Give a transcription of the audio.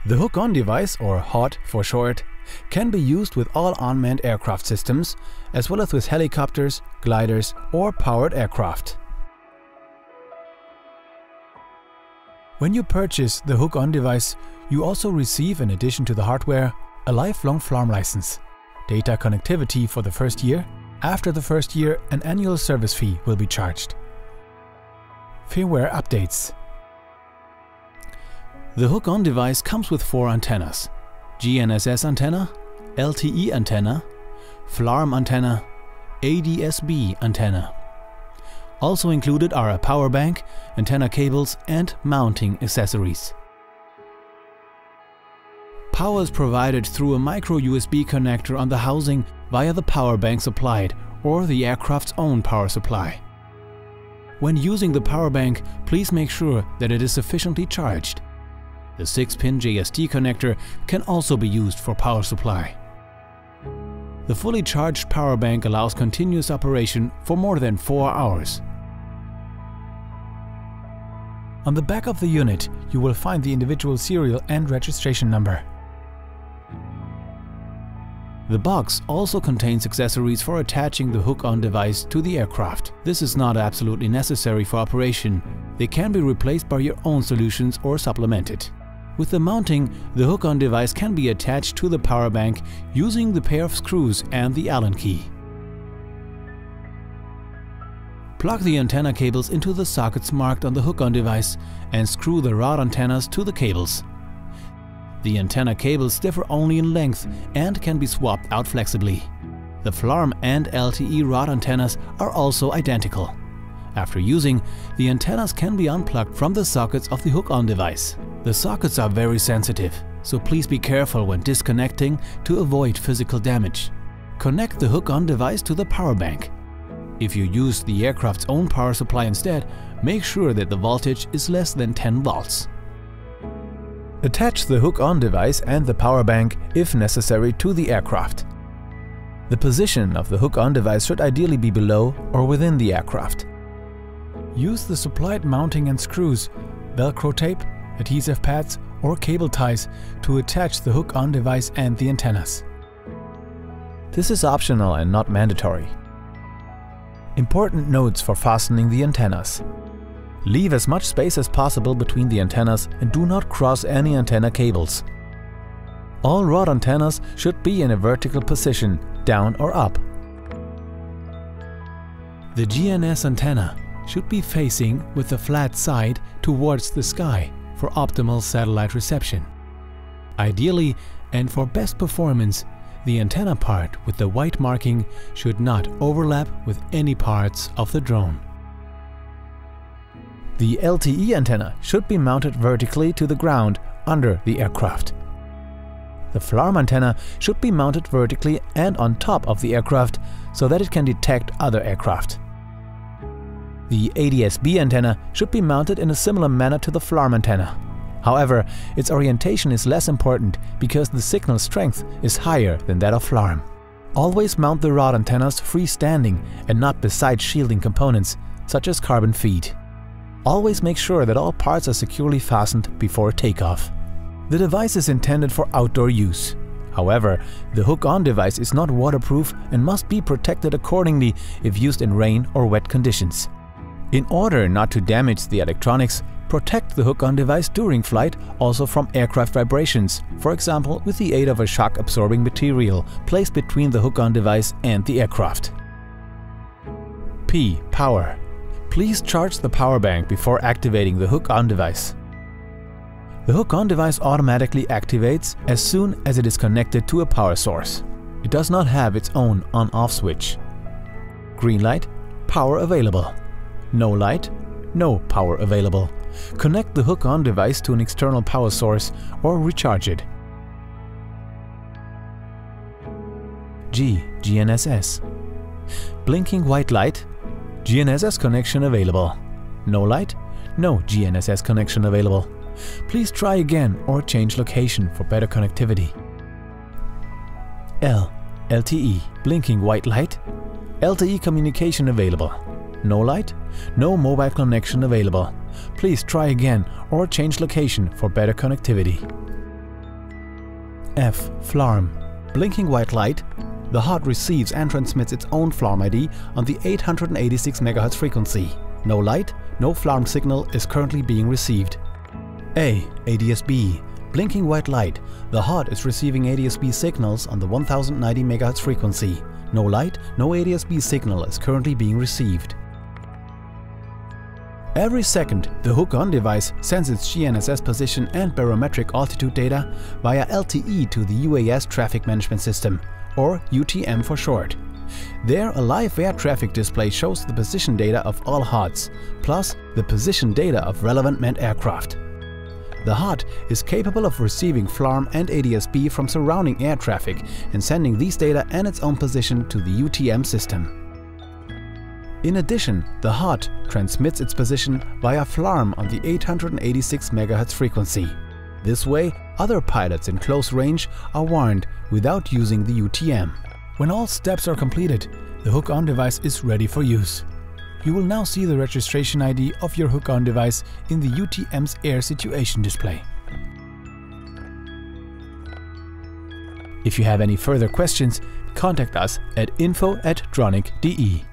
The hook-on device, or HOD for short, can be used with all unmanned aircraft systems, as well as with helicopters, gliders or powered aircraft. When you purchase the hook-on device, you also receive, in addition to the hardware, a lifelong FLARM license, data connectivity for the first year. After the first year, an annual service fee will be charged. Firmware updates. The hook-on device comes with 4 antennas: GNSS antenna, LTE antenna, FLARM antenna, ADS-B antenna. Also included are a power bank, antenna cables and mounting accessories. Power is provided through a micro USB connector on the housing via the power bank supplied or the aircraft's own power supply. When using the power bank, please make sure that it is sufficiently charged. The 6-pin JST connector can also be used for power supply. The fully charged power bank allows continuous operation for more than 4 hours. On the back of the unit, you will find the individual serial and registration number. The box also contains accessories for attaching the hook-on device to the aircraft. This is not absolutely necessary for operation. They can be replaced by your own solutions or supplemented. With the mounting, the hook-on device can be attached to the power bank using the pair of screws and the Allen key. Plug the antenna cables into the sockets marked on the hook-on device and screw the rod antennas to the cables. The antenna cables differ only in length and can be swapped out flexibly. The FLARM and LTE rod antennas are also identical. After using, the antennas can be unplugged from the sockets of the hook-on device. The sockets are very sensitive, so please be careful when disconnecting to avoid physical damage. Connect the hook-on device to the power bank. If you use the aircraft's own power supply instead, make sure that the voltage is less than 10 volts. Attach the hook-on device and the power bank, if necessary, to the aircraft. The position of the hook-on device should ideally be below or within the aircraft. Use the supplied mounting and screws, Velcro tape, adhesive pads or cable ties to attach the hook-on device and the antennas. This is optional and not mandatory. Important notes for fastening the antennas. Leave as much space as possible between the antennas and do not cross any antenna cables. All rod antennas should be in a vertical position, down or up. The GNSS antenna should be facing with the flat side towards the sky for optimal satellite reception. Ideally, and for best performance, the antenna part with the white marking should not overlap with any parts of the drone. The LTE antenna should be mounted vertically to the ground under the aircraft. The FLARM antenna should be mounted vertically and on top of the aircraft so that it can detect other aircraft. The ADS-B antenna should be mounted in a similar manner to the FLARM antenna. However, its orientation is less important because the signal strength is higher than that of FLARM. Always mount the rod antennas freestanding and not beside shielding components, such as carbon feed. Always make sure that all parts are securely fastened before takeoff. The device is intended for outdoor use. However, the hook-on device is not waterproof and must be protected accordingly if used in rain or wet conditions. In order not to damage the electronics, protect the hook-on device during flight also from aircraft vibrations, for example with the aid of a shock-absorbing material placed between the hook-on device and the aircraft. P. Power. Please charge the power bank before activating the hook-on device. The hook-on device automatically activates as soon as it is connected to a power source. It does not have its own on-off switch. Green light, power available. No light, no power available. Connect the hook-on device to an external power source or recharge it. G. GNSS. Blinking white light, GNSS connection available. No light, no GNSS connection available. Please try again or change location for better connectivity. L. LTE. Blinking white light, LTE communication available. No light, no mobile connection available. Please try again or change location for better connectivity. F. Flarm. Blinking white light. The HOD receives and transmits its own Flarm ID on the 886 MHz frequency. No light, no Flarm signal is currently being received. A. ADS-B. Blinking white light. The HOD is receiving ADS-B signals on the 1090 MHz frequency. No light, no ADS-B signal is currently being received. Every second, the hook-on device sends its GNSS position and barometric altitude data via LTE to the UAS Traffic Management System, or UTM for short. There, a live air traffic display shows the position data of all HODs, plus the position data of relevant manned aircraft. The HOD is capable of receiving Flarm and ADS-B from surrounding air traffic and sending these data and its own position to the UTM system. In addition, the HOD transmits its position via Flarm on the 886 MHz frequency. This way, other pilots in close range are warned without using the UTM. When all steps are completed, the hook-on device is ready for use. You will now see the registration ID of your hook-on device in the UTM's air situation display. If you have any further questions, contact us at info@droniq.de.